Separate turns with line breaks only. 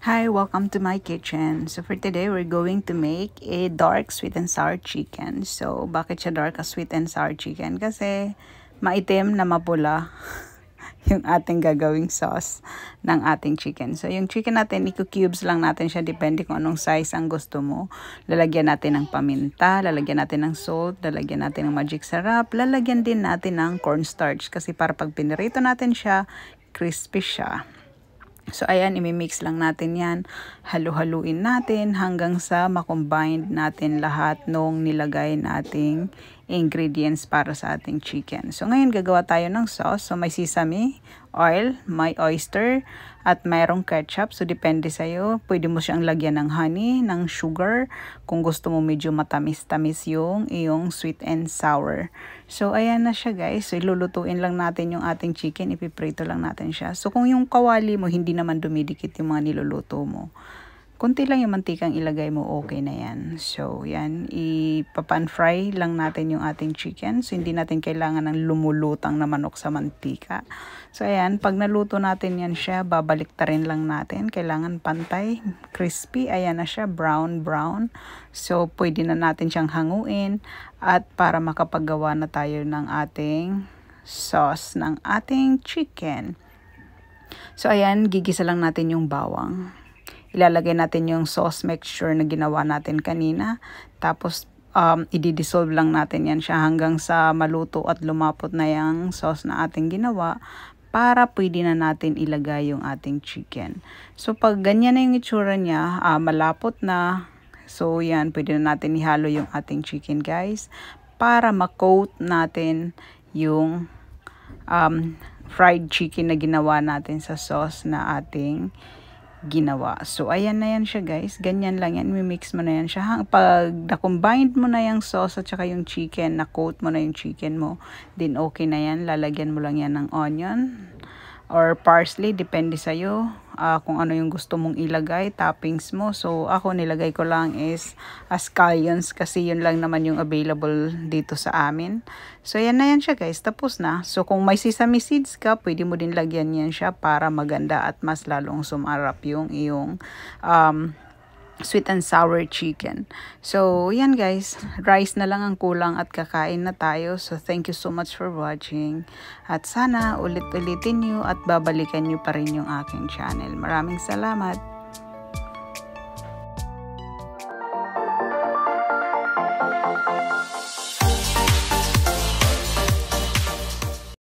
Hi, welcome to my kitchen. So for today, we're going to make a dark sweet and sour chicken. So bakit siya dark as sweet and sour chicken? Kasi maitim na mapula yung ating gagawing sauce ng ating chicken. So yung chicken natin, i-cubes lang natin siya depende kung anong size ang gusto mo. Lalagyan natin ng paminta, lalagyan natin ng salt, lalagyan natin ng magic sarap, lalagyan din natin ng cornstarch kasi para pag pinirito natin siya, crispy siya. So, ayan, imimix lang natin yan. Halu-haluin natin hanggang sa makombine natin lahat nung nilagay nating ingredients para sa ating chicken. So, ngayon gagawa tayo ng sauce. So, may sesame oil, may oyster, at mayroong ketchup. So, depende sa'yo. Pwede mo siyang lagyan ng honey, ng sugar, kung gusto mo medyo matamis-tamis yung iyong sweet and sour. So, ayan na siya guys. So, ilulutuin lang natin yung ating chicken. Ipiprito lang natin siya. So, kung yung kawali mo, hindi naman dumidikit yung mga niluluto mo, kunti lang yung mantikang ilagay mo, okay na yan. So, yan. Ipapan-fry lang natin yung ating chicken. So, hindi natin kailangan ng lumulutang na manok sa mantika. So, ayan. Pag naluto natin yan siya, babaliktarin lang natin. Kailangan pantay, crispy. Ayan na siya, brown. So, pwede na natin siyang hanguin. At para makapagawa na tayo ng ating sauce ng ating chicken. So, ayan. Gigisa lang natin yung bawang. Ilalagay natin yung sauce mixture na ginawa natin kanina. Tapos, i-dissolve lang natin yan siya hanggang sa maluto at lumapot na yung sauce na ating ginawa para pwede na natin ilagay yung ating chicken. So, pag ganyan na yung itsura niya, malapot na. So, yan, pwede na natin ihalo yung ating chicken, guys, para ma-coat natin yung fried chicken na ginawa natin sa sauce na ating ginawa. So, ayan na yan siya guys. Ganyan lang yan. Mimix mo na yan siya. Pag na-combined mo na yung sauce at saka yung chicken, na-coat mo na yung chicken mo, then okay na yan. Lalagyan mo lang yan ng onion or parsley. Depende sa'yo kung ano yung gusto mong ilagay. Toppings mo. So, ako nilagay ko lang is scallions kasi yun lang naman yung available dito sa amin. So, yan na yan siya guys. Tapos na. So, kung may sesame seeds ka, pwede mo din lagyan yan siya para maganda at mas lalong sumarap yung iyong sweet and sour chicken. So, yan guys. Rice na lang ang kulang at kakain na tayo. So, thank you so much for watching. At sana ulit-ulitin nyo at babalikan nyo pa rin yung aking channel. Maraming salamat.